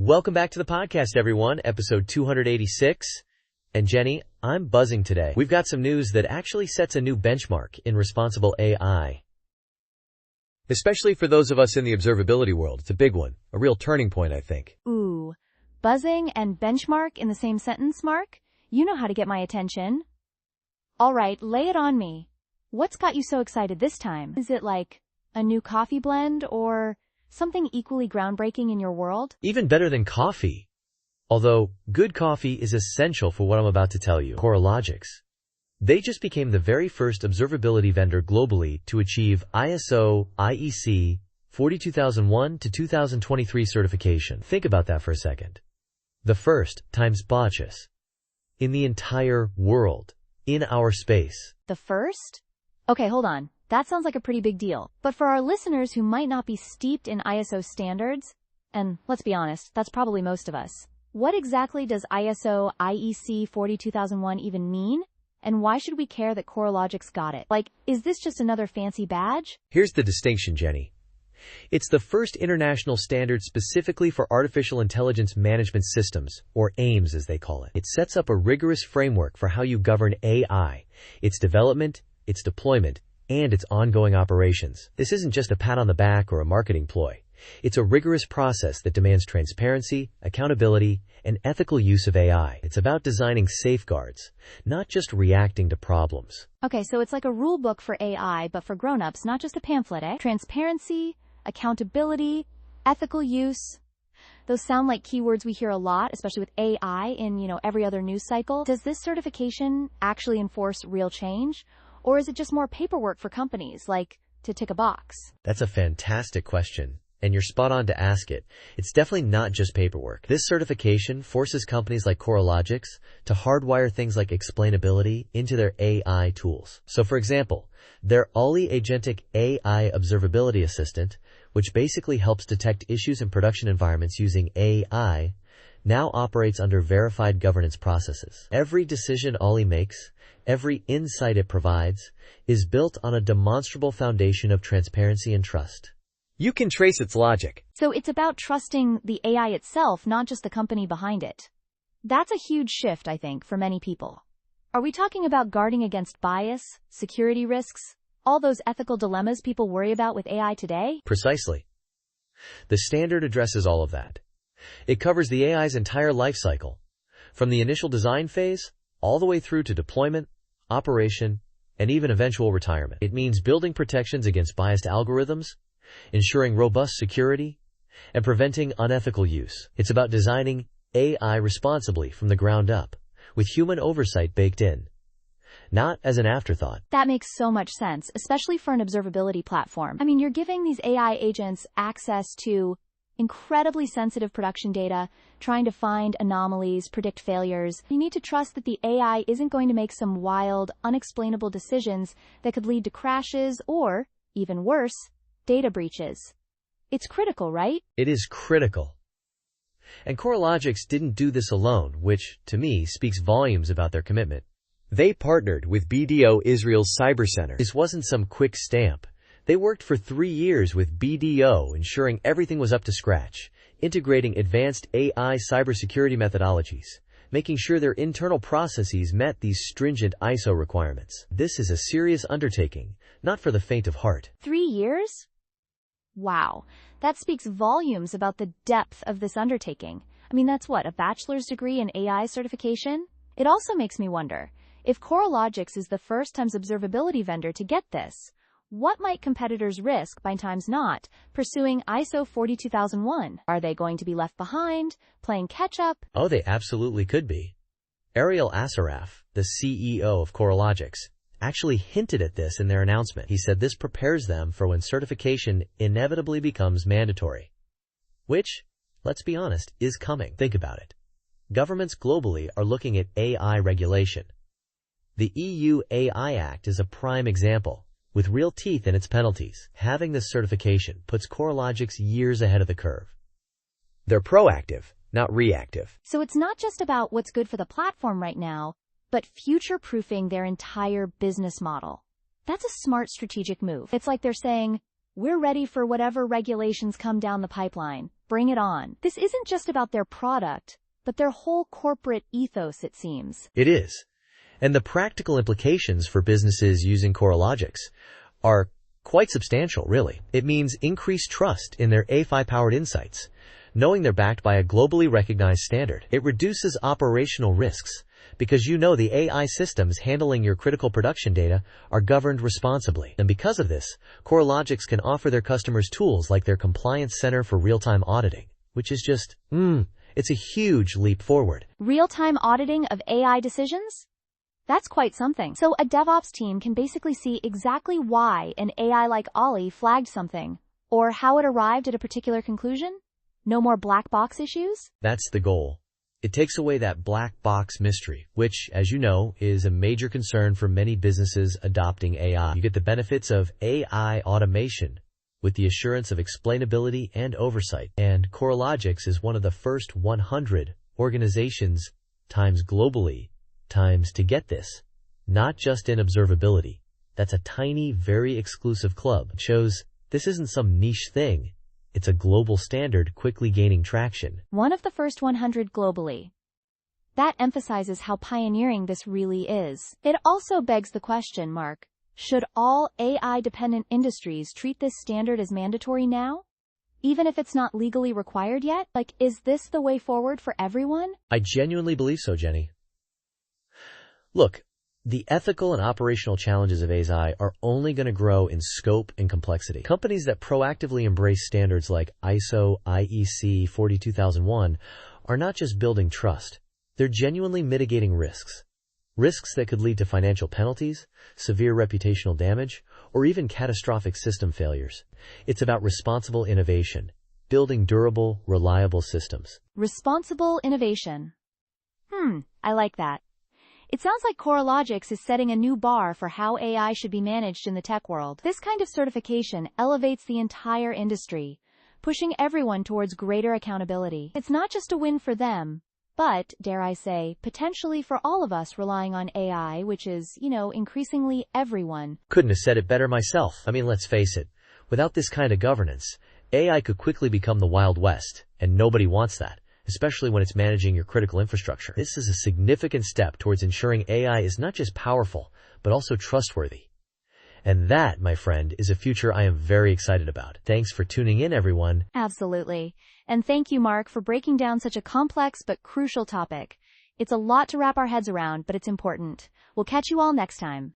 Welcome back to the podcast, everyone, episode 286. And Jenny, I'm buzzing today. We've got some news that actually sets a new benchmark in responsible AI. Especially for those of us in the observability world, it's a big one, a real turning point, I think. Ooh, buzzing and benchmark in the same sentence, Mark? You know how to get my attention. All right, lay it on me. What's got you so excited this time? Is it like a new coffee blend or something equally groundbreaking in your world? Even better than coffee. Although, good coffee is essential for what I'm about to tell you. CoreLogix. They just became the very first observability vendor globally to achieve ISO IEC 42001 to 2023 certification. Think about that for a second. The first times batches in the entire world, in our space. The first? Okay, hold on. That sounds like a pretty big deal. But for our listeners who might not be steeped in ISO standards, and let's be honest, that's probably most of us, what exactly does ISO IEC 42001 even mean? And why should we care that CoreLogix got it? Like, is this just another fancy badge? Here's the distinction, Jenny. It's the first international standard specifically for artificial intelligence management systems, or AIMS as they call it. It sets up a rigorous framework for how you govern AI, its development, its deployment, and its ongoing operations. This isn't just a pat on the back or a marketing ploy. It's a rigorous process that demands transparency, accountability, and ethical use of AI. It's about designing safeguards, not just reacting to problems. Okay, so it's like a rule book for AI, but for grown-ups, not just a pamphlet, eh? Transparency, accountability, ethical use. Those sound like keywords we hear a lot, especially with AI in, every other news cycle. Does this certification actually enforce real change? Or is it just more paperwork for companies, like to tick a box? That's a fantastic question, and you're spot on to ask it. It's definitely not just paperwork. This certification forces companies like CoreLogix to hardwire things like explainability into their AI tools. So for example, their Ollie Agentic AI Observability Assistant, which basically helps detect issues in production environments using AI, now operates under verified governance processes. Every decision Ollie makes, every insight it provides, is built on a demonstrable foundation of transparency and trust. You can trace its logic. So it's about trusting the AI itself, not just the company behind it. That's a huge shift, I think, for many people. Are we talking about guarding against bias, security risks, all those ethical dilemmas people worry about with AI today? Precisely. The standard addresses all of that. It covers the AI's entire life cycle, from the initial design phase all the way through to deployment, operation, and even eventual retirement. It means building protections against biased algorithms, ensuring robust security, and preventing unethical use. It's about designing AI responsibly from the ground up, with human oversight baked in, not as an afterthought. That makes so much sense, especially for an observability platform. I mean, you're giving these AI agents access to incredibly sensitive production data, trying to find anomalies, predict failures. You need to trust that the AI isn't going to make some wild, unexplainable decisions that could lead to crashes or, even worse, data breaches. It's critical, right? It is critical. And CoreLogix didn't do this alone, which, to me, speaks volumes about their commitment. They partnered with BDO Israel's Cyber Center. This wasn't some quick stamp. They worked for 3 years with BDO, ensuring everything was up to scratch, integrating advanced AI cybersecurity methodologies, making sure their internal processes met these stringent ISO requirements. This is a serious undertaking, not for the faint of heart. 3 years? Wow, that speaks volumes about the depth of this undertaking. I mean, that's what, a bachelor's degree in AI certification? It also makes me wonder, if CoreLogix is the first times observability vendor to get this, what might competitors risk by times not pursuing ISO 42001? Are they going to be left behind, playing catch-up? Oh, they absolutely could be. Ariel Asaraf, the CEO of CoreLogix, actually hinted at this in their announcement. He said this prepares them for when certification inevitably becomes mandatory. Which, let's be honest, is coming. Think about it. Governments globally are looking at AI regulation. The EU AI Act is a prime example, with real teeth in its penalties. Having this certification puts CoreLogix years ahead of the curve. They're proactive, not reactive. So it's not just about what's good for the platform right now, but future-proofing their entire business model. That's a smart strategic move. It's like they're saying, we're ready for whatever regulations come down the pipeline. bring it on. This isn't just about their product, but their whole corporate ethos, it seems. It is. And the practical implications for businesses using CoreLogics are quite substantial, really. It means increased trust in their AI-powered insights, knowing they're backed by a globally recognized standard. It reduces operational risks, because you know the AI systems handling your critical production data are governed responsibly. And because of this, CoreLogics can offer their customers tools like their Compliance Center for Real-Time Auditing, which is just, it's a huge leap forward. Real-time auditing of AI decisions? That's quite something. So a DevOps team can basically see exactly why an AI like Ollie flagged something, or how it arrived at a particular conclusion? No more black box issues? That's the goal. It takes away that black box mystery, which, as you know, is a major concern for many businesses adopting AI. You get the benefits of AI automation with the assurance of explainability and oversight. And CoreLogics is one of the first 100 organizations times globally times to get this, not just in observability. That's a tiny, very exclusive club. It shows this isn't some niche thing. It's a global standard quickly gaining traction. One of the first 100 globally. That emphasizes how pioneering this really is. It also begs the question, Mark, should all AI-dependent industries treat this standard as mandatory now? Even if it's not legally required yet? Like, is this the way forward for everyone? I genuinely believe so, Jenny. Look, the ethical and operational challenges of AI are only going to grow in scope and complexity. Companies that proactively embrace standards like ISO IEC 42001 are not just building trust, they're genuinely mitigating risks. Risks that could lead to financial penalties, severe reputational damage, or even catastrophic system failures. It's about responsible innovation, building durable, reliable systems. Responsible innovation. I like that. It sounds like CoreLogics is setting a new bar for how AI should be managed in the tech world. This kind of certification elevates the entire industry, pushing everyone towards greater accountability. It's not just a win for them, but, dare I say, potentially for all of us relying on AI, which is, increasingly everyone. Couldn't have said it better myself. I mean, let's face it, without this kind of governance, AI could quickly become the Wild West, and nobody wants that, especially when it's managing your critical infrastructure. This is a significant step towards ensuring AI is not just powerful, but also trustworthy. And that, my friend, is a future I am very excited about. Thanks for tuning in, everyone. Absolutely. And thank you, Mark, for breaking down such a complex but crucial topic. It's a lot to wrap our heads around, but it's important. We'll catch you all next time.